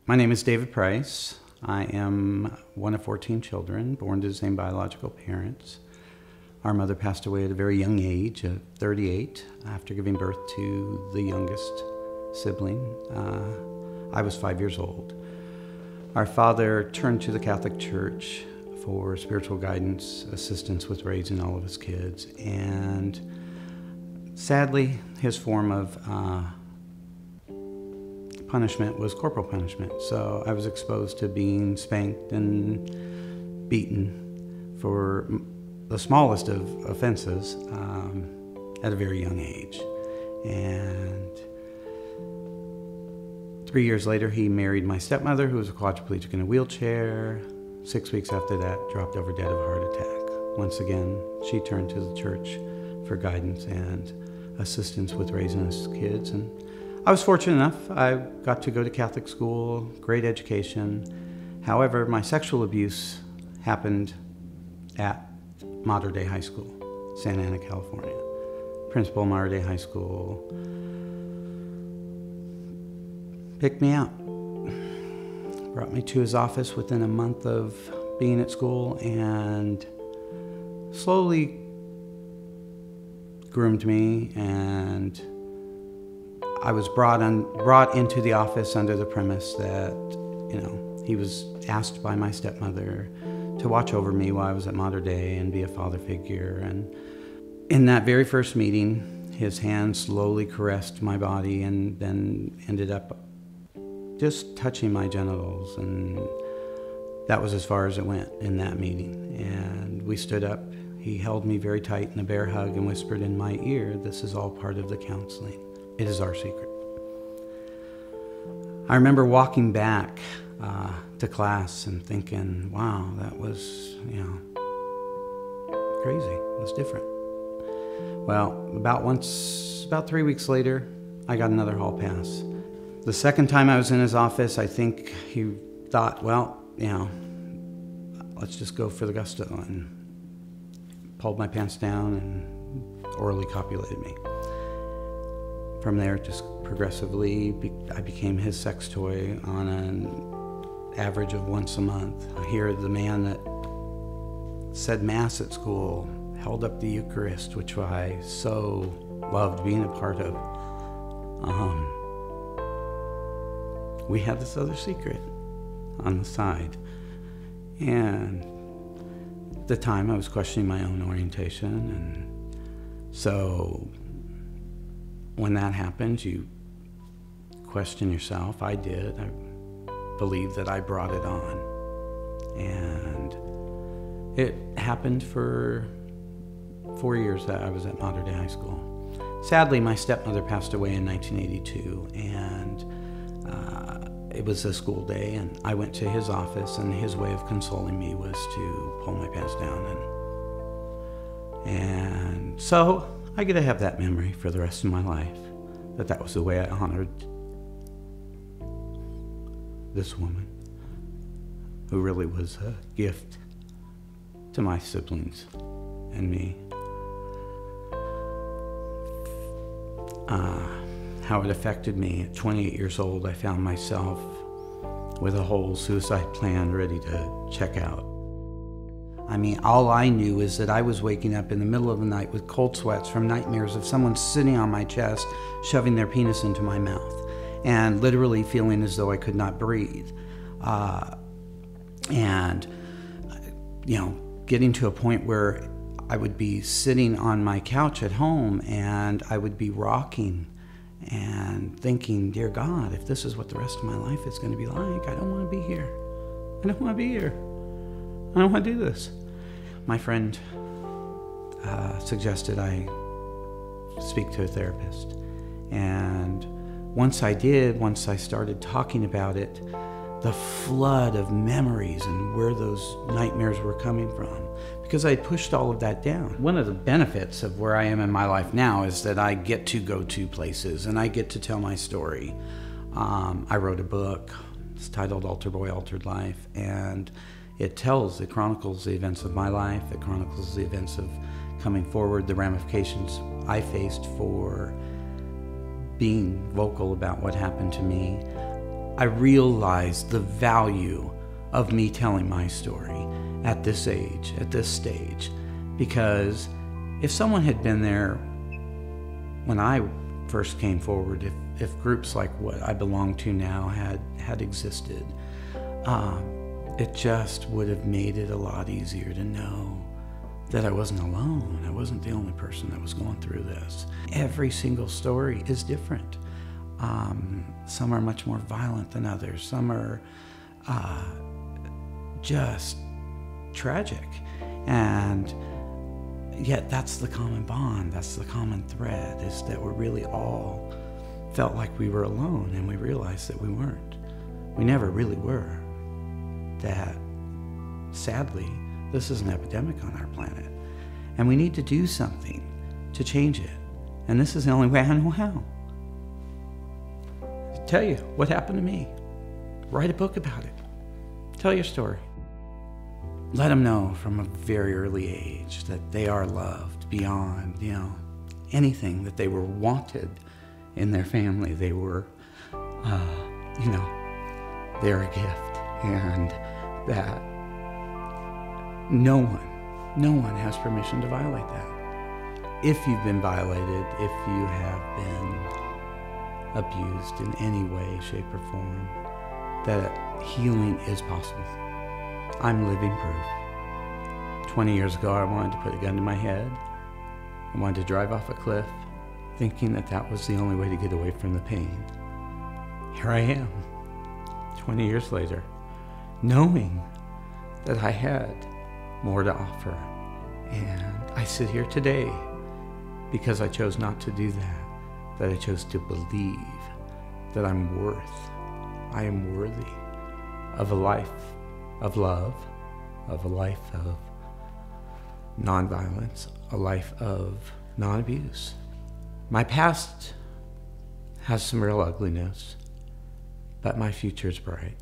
My name is David Price. I am one of 14 children, born to the same biological parents. Our mother passed away at a very young age, at 38, after giving birth to the youngest sibling. I was 5 years old. Our father turned to the Catholic Church for spiritual guidance, assistance with raising all of his kids, and sadly, his form of punishment was corporal punishment. So I was exposed to being spanked and beaten for the smallest of offenses at a very young age. And 3 years later, he married my stepmother, who was a quadriplegic in a wheelchair. 6 weeks after that, dropped over dead of a heart attack. Once again, she turned to the church for guidance and assistance with raising us kids. And I was fortunate enough. I got to go to Catholic school, great education. However, my sexual abuse happened at Mater Dei High School, Santa Ana, California. Principal of Mater Dei High School picked me out, brought me to his office within a month of being at school, and slowly groomed me, and I was brought into the office under the premise that, he was asked by my stepmother to watch over me while I was at Mater Dei and be a father figure. And in that very first meeting, his hand slowly caressed my body and then ended up just touching my genitals, and that was as far as it went in that meeting. And we stood up. He held me very tight in a bear hug and whispered in my ear, "This is all part of the counseling. It is our secret." I remember walking back to class and thinking, wow, that was, crazy. It was different. Well, about 3 weeks later, I got another hall pass. The second time I was in his office, I think he thought, well, let's just go for the gusto, and pulled my pants down and orally copulated me. From there, just progressively, I became his sex toy on an average of once a month. Here, the man that said Mass at school, held up the Eucharist, which I so loved being a part of. We had this other secret on the side. And at the time, I was questioning my own orientation, and so when that happens, you question yourself. I did. I believe that I brought it on. And it happened for 4 years that I was at Mater Dei High School. Sadly, my stepmother passed away in 1982, and it was a school day, and I went to his office, and his way of consoling me was to pull my pants down. And so I get to have that memory for the rest of my life, that was the way I honored this woman, who really was a gift to my siblings and me. How it affected me at 28 years old, I found myself with a whole suicide plan ready to check out. All I knew is that I was waking up in the middle of the night with cold sweats from nightmares of someone sitting on my chest, shoving their penis into my mouth, and literally feeling as though I could not breathe. Getting to a point where I would be sitting on my couch at home and I would be rocking and thinking, dear God, if this is what the rest of my life is going to be like, I don't want to be here. I don't want to be here. I don't want to do this. My friend suggested I speak to a therapist. And once I did, once I started talking about it, the flood of memories and where those nightmares were coming from, because I had pushed all of that down. One of the benefits of where I am in my life now is that I get to go to places and I get to tell my story. I wrote a book. It's titled Altar Boy, Altered Life, and it chronicles the events of my life. It chronicles the events of coming forward, the ramifications I faced for being vocal about what happened to me. I realized the value of me telling my story at this age, at this stage, because if someone had been there when I first came forward, if groups like what I belong to now had existed, it just would have made it a lot easier to know that I wasn't alone. I wasn't the only person that was going through this. Every single story is different. Some are much more violent than others. Some are just tragic. And yet that's the common bond, that's the common thread, is that we really all felt like we were alone, and we realized that we weren't. We never really were. That, sadly, this is an epidemic on our planet, and we need to do something to change it. And this is the only way I know how. Tell you what happened to me. Write a book about it. Tell your story. Let them know from a very early age that they are loved beyond, anything that they were wanted in their family. They were, they're a gift, and that no one has permission to violate that. If you've been violated, if you have been abused in any way, shape, or form, that healing is possible. I'm living proof. 20 years ago, I wanted to put a gun to my head. I wanted to drive off a cliff, thinking that that was the only way to get away from the pain. Here I am, 20 years later, knowing that I had more to offer. And I sit here today because I chose not to do that I chose to believe that I am worthy of a life of love, of a life of nonviolence, a life of non-abuse. My past has some real ugliness, but my future is bright.